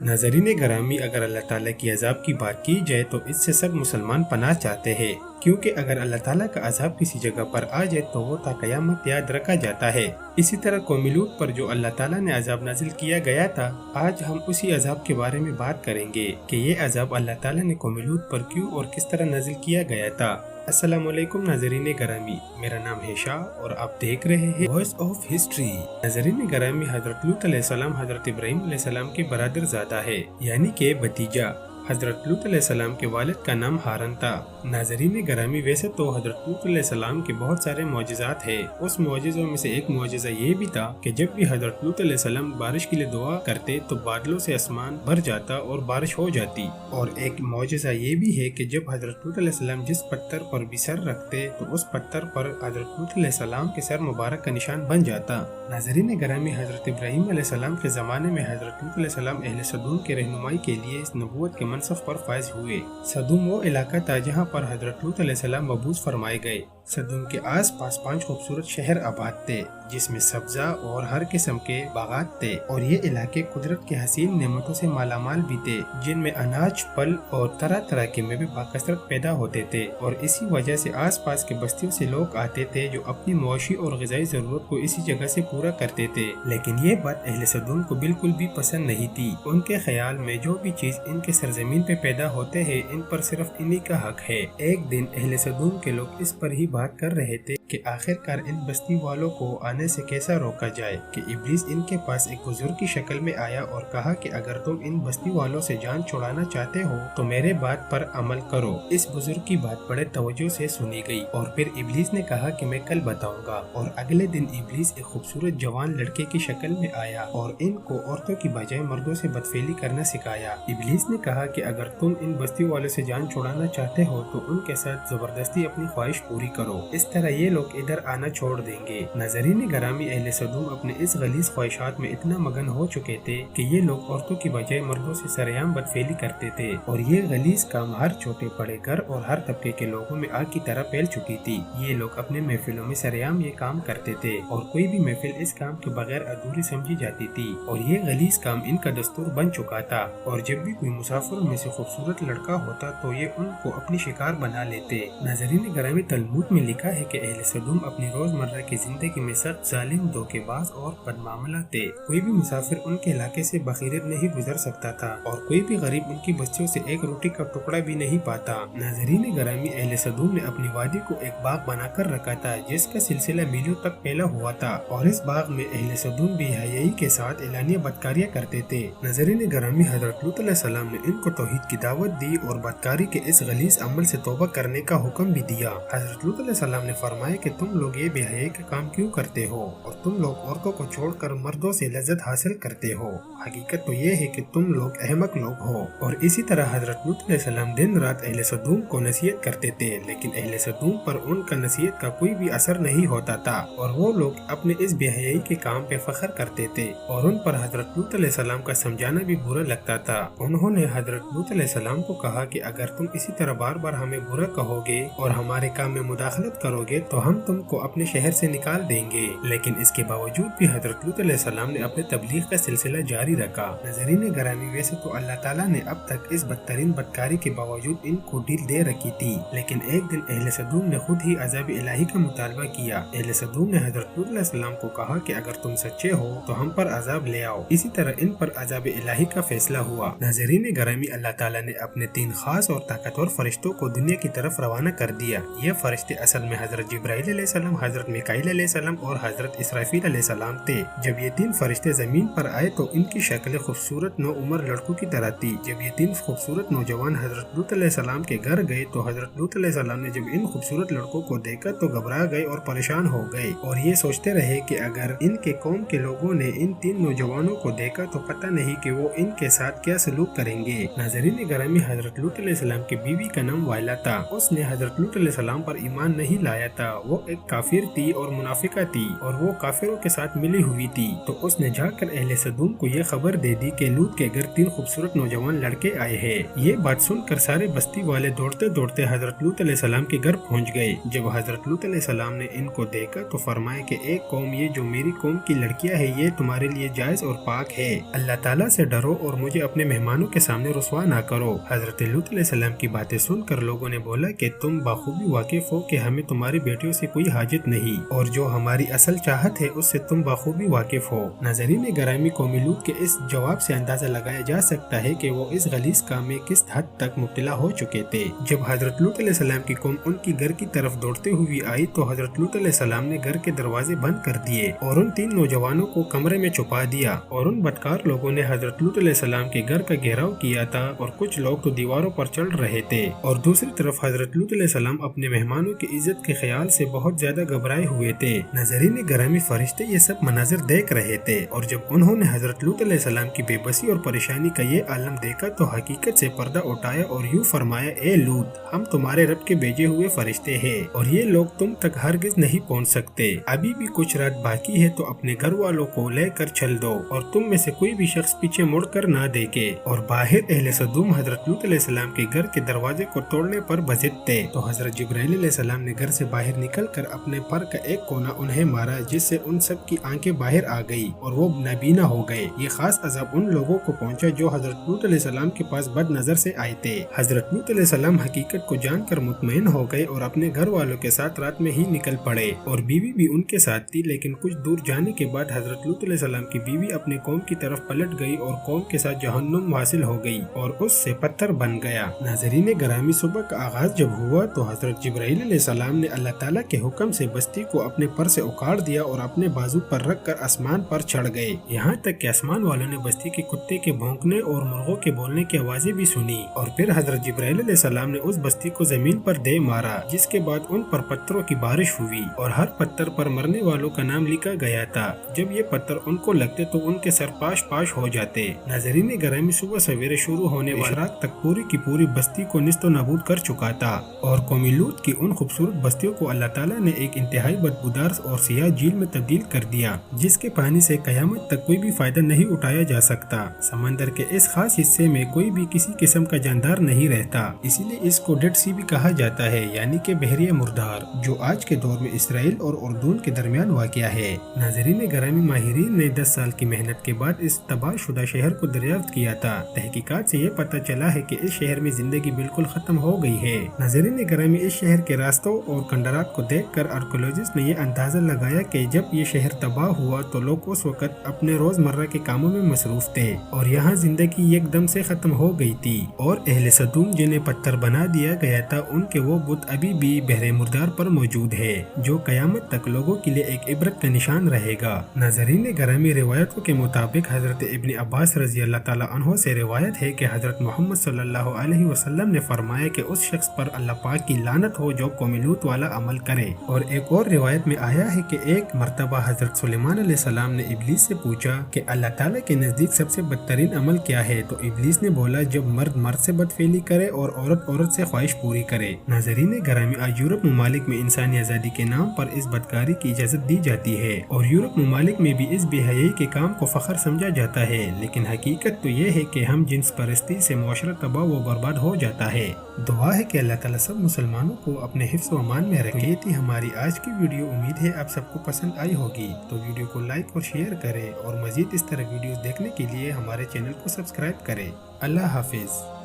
नाज़रीन गरामी, अगर अल्लाह ताला की अजाब की बात की जाए तो इससे सब मुसलमान पनाह चाहते हैं, क्योंकि अगर अल्लाह ताला का अजाब किसी जगह पर आ जाए तो वो ता क़यामत याद रखा जाता है। इसी तरह कौम लूत पर जो अल्लाह ताला ने अजाब नाजिल किया गया था, आज हम उसी अजाब के बारे में बात करेंगे कि ये अजाब अल्लाह ताला ने कौम लूत पर क्यों और किस तरह नाजिल किया गया था। अस्सलाम वालेकुम नाज़रीन गरामी, मेरा नाम है शाह और आप देख रहे हैं वॉइस ऑफ हिस्ट्री। नाज़रीन गरामी, हज़रत लूत अलैहिस्सलाम हज़रत इब्राहीम अलैहिस्सलाम के बरादर ज़ादा है, यानी के भतीजा। हज़रत लूत अलैहिस्सलाम के वालिद का नाम हारन था। नाज़रीन गरामी, वैसे तो हज़रत लूत अलैहिस्सलाम के बहुत सारे मौजिज़ात है। उस मौजिज़ों में से एक मौजिज़ा ये भी था कि जब भी हज़रत लूत अलैहिस्सलाम बारिश के लिए दुआ करते तो बादलों से आसमान भर जाता और बारिश हो जाती। और एक मौजिज़ा ये भी है कि जब हज़रत लूत अलैहिस्सलाम जिस पत्थर पर भी सर रखते तो उस पत्थर पर हज़रत लूत अलैहिस्सलाम के सर मुबारक का निशान बन जाता। नाज़रीन गरामी, हज़रत इब्राहीम अलैहिस्सलाम के ज़माने में हज़रत लूत अलैहिस्सलाम अहले सदूम के रहनुमाई के लिए इस नबूवत के मनसब पर फायज हुए। सदूम वो इलाका था जहाँ पर हज़रत लूत अलैहिस्सलाम मबूस फरमाए गए। सदूम के आस पास 5 खूबसूरत शहर आबाद थे, जिसमें सब्जा और हर किस्म के बागात थे, और ये इलाके कुदरत के हसीन नेमतों से मालामाल भी थे, जिनमें अनाज, फल और तरह तरह के मेवे बाकसरत पैदा होते थे। और इसी वजह से आस पास के बस्तियों से लोग आते थे जो अपनी मुआशी और ग़िज़ाई ज़रूरत को इसी जगह से पूरा करते थे। लेकिन ये बात अहले सदूम को बिल्कुल भी पसंद नहीं थी। उनके ख्याल में जो भी चीज इनके सरजमीन पे पैदा होते हैं, इन पर सिर्फ इन्हीं का हक है। एक दिन अहले सदूम के लोग इस पर ही बात कर रहे थे कि आखिरकार इन बस्ती वालों को आने से कैसा रोका जाए कि इब्लीस इनके पास एक बुजुर्ग की शक्ल में आया और कहा कि अगर तुम इन बस्ती वालों से जान छुड़ाना चाहते हो तो मेरे बात पर अमल करो। इस बुजुर्ग की बात बड़े तवज्जो से सुनी गई और फिर इब्लीस ने कहा कि मैं कल बताऊंगा। और अगले दिन इब्लीस एक खूबसूरत जवान लड़के की शक्ल में आया और इनको औरतों की बजाय मर्दों से बदफेली करना सिखाया। इब्लीस ने कहा कि अगर तुम इन बस्ती वालों से जान छुड़ाना चाहते हो तो उनके साथ जबरदस्ती अपनी ख्वाहिश पूरी करो, इस तरह ये लोग इधर आना छोड़ देंगे। नाज़रीन गरामी, अहले सदूम अपने इस गलीज ख्वाहिशात में इतना मगन हो चुके थे कि ये लोग औरतों की बजाय मर्दों से सरेआम बदफेली करते थे, और ये गलीज काम हर छोटे बड़े घर और हर तबके के लोगों में आग की तरह फैल चुकी थी। ये लोग अपने महफिलों में सरेआम ये काम करते थे और कोई भी महफिल इस काम के बगैर अधूरी समझी जाती थी, और ये गलीज काम इनका दस्तूर बन चुका था। और जब भी कोई मुसाफिरों में से खूबसूरत लड़का होता तो ये उनको अपनी शिकार बना लेते। नाज़रीन गरामी, तलमूद में लिखा है कि अहले सदूम अपनी रोजमर्रा की जिंदगी में सख्त, जालिम, धोखेबाज और बदमामला थे। कोई भी मुसाफिर उनके इलाके से बखैरियत नहीं गुजर सकता था और कोई भी गरीब उनकी बस्तियों से एक रोटी का टुकड़ा भी नहीं पाता। नाज़रीन गरामी, अहले सदूम ने अपनी वादी को एक बाग बनाकर रखा था जिसका सिलसिला मीलों तक फैला हुआ था, और इस बाग में अहले सदूम बेहयाई के साथ एलानिया बदकारियां करते थे। नाज़रीन गरामी, हज़रत लूत अलैहिस्सलाम ने इनको तौहीद की दावत दी और बदकारी के इस गलीज अमल से तौबा करने का हुक्म भी दिया। हज़रत लूत अलैहिस्सलाम ने फरमाया कि तुम लोग ये बेहयाई का काम क्यों करते हो और तुम लोग औरतों को छोड़कर मर्दों से लज्जत हासिल करते हो। हकीकत तो ये है कि तुम लोग अहमक लोग हो। और इसी तरह हज़रत लूत अलैहिस्सलाम दिन रात अहले सदूम को नसीहत करते थे, लेकिन अहले सदूम पर उनका नसीहत का कोई भी असर नहीं होता था और वो लोग अपने इस बेहयाई के काम पे फख्र करते थे और उन पर हज़रत लूत अलैहिस्सलाम का समझाना भी बुरा लगता था। उन्होंने हज़रत लूत अलैहिस्सलाम को कहा कि अगर तुम इसी तरह बार बार हमें बुरा कहोगे और हमारे काम में मुदाखलत करोगे तो हम तुमको अपने शहर से निकाल देंगे। लेकिन इसके बावजूद भी हज़रत लूत अलैहिस्सलाम ने अपने तबलीग का सिलसिला जारी रखा। नाज़रीन गरामी, वैसे तो अल्लाह ताला ने अब तक इस बदतरीन बदकारी के बावजूद इनको ढील दे रखी थी, लेकिन एक दिन अहले सदूम ने खुद ही अज़ाब इलाही का मुतालबा किया। अहले सदूम ने हज़रत लूत अलैहिस्सलाम को कहा कि अगर तुम सच्चे हो तो हम पर अजाब ले आओ। इसी तरह इन पर अज़ाब इलाही का फैसला हुआ। नाज़रीन गरामी, अल्लाह ताला ने अपने 3 खास और ताकतवर फरिश्तों को दुनिया की तरफ रवाना कर दिया। ये फरिश्ते असल में हज़रत जिब्राइल अलैहिस्सलाम, हज़रत मिकाईल अलैहिस्सलाम और हज़रत इसराफील अलैहिस्सलाम थे। जब ये 3 फरिश्ते जमीन पर आए तो इनकी शक्लें खूबसूरत नौ उम्र लड़कों की तरह थी। जब ये 3 खूबसूरत नौजवान हज़रत लूत अलैहिस्सलाम के घर गए तो हज़रत लूत अलैहिस्सलाम ने जब इन खूबसूरत लड़कों को देखा तो घबरा गए और परेशान हो गए और ये सोचते रहे कि अगर इनके कौम के लोगों ने इन 3 नौजवानों को देखा तो पता नहीं कि वो इनके साथ क्या सलूक करेंगे। नाज़रीन गरामी, हज़रत लूत अलैहिस्सलाम की बीवी का नाम वाइला था। उसने हज़रत लूत अलैहिस्सलाम पर ईमान नहीं लाया था। वो एक काफिर थी और मुनाफिका थी और वो काफिरों के साथ मिली हुई थी। तो उसने जाकर अहले सदूम को ये खबर दे दी कि लूत के घर 3 खूबसूरत नौजवान लड़के आए हैं। ये बात सुनकर सारे बस्ती वाले दौड़ते दौड़ते हजरत लूत अलैहिस्सलाम के घर पहुंच गए। जब हजरत लूत अलैहिस्सलाम ने इनको देखा तो फरमाया कि एक कौम, ये जो मेरी कौम की लड़कियां है ये तुम्हारे लिए जायज और पाक है। अल्लाह ताला से डरो और मुझे अपने मेहमानों के सामने रुसवा ना करो। हजरत लूत अलैहिस्सलाम की बातें सुनकर लोगों ने बोला कि तुम बखूबी वाकिफ हो कि हमें तुम्हारी बेटियों से कोई हाजत नहीं और जो हमारी असल चाहत है उससे तुम बखूबी वाकिफ हो। नाज़रीन गिरामी, कौम लूत के इस जवाब से अंदाजा लगाया जा सकता है कि वो इस गलीज काम में किस हद तक मुब्तला हो चुके थे। जब हजरत लूत अलैहिस्सलाम की कौम उनकी घर की तरफ दौड़ते हुए आई तो हजरत लूत अलैहिस्सलाम ने घर के दरवाजे बंद कर दिए और उन 3 नौजवानों को कमरे में छुपा दिया। और उन बदकार लोगों ने हजरत लूत अलैहिस्सलाम के घर का घेराव किया था और कुछ लोग तो दीवारों पर चढ़ रहे थे। और दूसरी तरफ हजरत लूत अलैहिस्सलाम अपने मेहमानों की इज्जत के ख्याल से बहुत ज्यादा घबराए हुए थे। नाज़रीन गिरामी, फरिश्ते ये सब मनाजिर देख रहे थे और जब उन्होंने हजरत लूत अलैहिस्सलाम की बेबसी और परेशानी का ये आलम देखा तो हकीकत से पर्दा उठाया और यूँ फरमाया, ए लूत, हम तुम्हारे रब के भेजे हुए फरिश्ते हैं और ये लोग तुम तक हरगिज नहीं पहुंच सकते। अभी भी कुछ रात बाकी है तो अपने घर वालों को लेकर चल दो और तुम में से कोई भी शख्स पीछे मुड़कर ना देखे। और बाहर अहले सदूम हजरत लूत अलैहिस्सलाम के घर के दरवाजे को तोड़ने पर बजित थे। तो हजरत जिब्राइल अलैहिस्सलाम ने घर से बाहर निकलकर अपने पर का एक कोना उन्हें मारा, जिससे उन सब की आंखें बाहर आ गई और वो नाबीना हो गए। ये खास अज़ाब उन लोगों को पहुंचा जो हजरत लूत अलैहिस्सलाम के पास बद नजर से आए थे। हजरत लूत अलैहिस्सलाम हकीकत को जानकर मुतमईन हो गए और अपने घर वालों के साथ रात में ही निकल पड़े और बीवी भी उनके साथ थी। लेकिन कुछ दूर जाने के बाद हजरत लूत अलैहिस्सलाम की बीवी अपने कौम की तरफ पलट गई और कौम के साथ जहन्नुम हासिल हो गई और उससे पत्थर बन गया। नाज़रीन गिरामी, सुबह का आगाज जब हुआ तो हजरत जिब्राइल अलैहिस्सलाम ने अल्लाह ताला के हुक्म से बस्ती को अपने पर से उखाड़ दिया और अपने बाजू पर रख कर आसमान पर चढ़ गए। यहाँ तक कि आसमान वालों ने बस्ती के कुत्ते के भौंकने और मुर्गों के बोलने की आवाजें भी सुनी। और फिर हजरत जिब्राइल अलैहिस्सलाम ने उस बस्ती को जमीन पर दे मारा, जिसके बाद उन पर पत्थरों की बारिश हुई और हर पत्थर पर मरने वालों का नाम लिखा गया था। जब ये पत्थर उनको लगते तो उनके सर पाश पाश हो जाते। नाज़रीन गिरामी, सुबह सवेरे शुरू होने वाली रात तक पूरी की पूरी बस्ती को निस्तो नाबूद कर चुका था और कौम लूत की उन खूबसूरत बस्तियों को अल्लाह ताला ने एक इंतहाई बदबूदार और सियाह झील में तब्दील कर दिया, जिसके पानी से कयामत तक कोई भी फायदा नहीं उठाया जा सकता। समंदर के इस खास हिस्से में कोई भी किसी किस्म का जानदार नहीं रहता, इसीलिए इसको डेड सी भी कहा जाता है, यानी कि बहरिया मुर्दार, जो आज के दौर में इसराइल और उर्दून के दरमियान वाक़या है। नाज़रीन गिरामी, माहिरीन ने 10 साल की मेहनत के बाद इस तबाहशुदा शहर को दरियाफ्त किया था। तहकीकात से ये पता चला है कि इस शहर में जिंदगी बिल्कुल खत्म हो गई है। नाज़रीन गिरामी, इस शहर के रास्तों और कंडरात को देखकर आर्कियोलॉजिस्ट ने ये अंदाजा लगाया कि जब ये शहर तबाह हुआ तो लोग उस वक्त अपने रोजमर्रा के कामों में मसरूफ थे और यहाँ जिंदगी एकदम से खत्म हो गई थी। और अहले सदूम जिन्हें पत्थर बना दिया गया था, उनके वो बुत अभी भी बहरे मुर्दार पर मौजूद है, जो कयामत तक लोगों के लिए एक इबरत का निशान रहेगा। नाज़रीन गिरामी, रिवायतों के मुताबिक हजरत इब्न अब्बास रज़ी अल्लाह ताला अन्हो से रिवायत है कि हजरत मोहम्मद सल्लल्लाहु अलैहि वसल्लम ने फरमाया कि उस शख्स पर अल्लाह पाक की लानत हो जो कौम लूत वाला अमल करे। और एक और रिवायत में आया है कि एक मर्तबा हजरत सुलेमान अलैहिस्सलाम ने इब्लीस से पूछा कि अल्लाह ताला के नजदीक सबसे बदतरीन अमल क्या है, तो इब्लीस ने बोला जब मर्द मर्द से बदफेली करे और औरत औरत से ख्वाहिश पूरी करे। नाज़रीन गिरामी, आज यूरोप ममालिक में इंसानी आज़ादी के नाम पर इस बदकारी की इजाज़त दी जाती है और यूरोप ममालिक में भी इस बेहयाई के काम को फख्र समझा जाता है। लेकिन हकीकत तो ये है कि हम जिन्स परस्ती से मुआशरा तबाह व बर्बाद हो जाता है। दुआ है कि अल्लाह ताला सब मुसलमानों को अपने हिफ्ज़ व अमान में रखे। ये थी हमारी आज की वीडियो, उम्मीद है आप सबको पसंद आई होगी। तो वीडियो को लाइक और शेयर करें और मज़ीद इस तरह वीडियोस देखने के लिए हमारे चैनल को सब्सक्राइब करें। अल्लाह हाफिज़।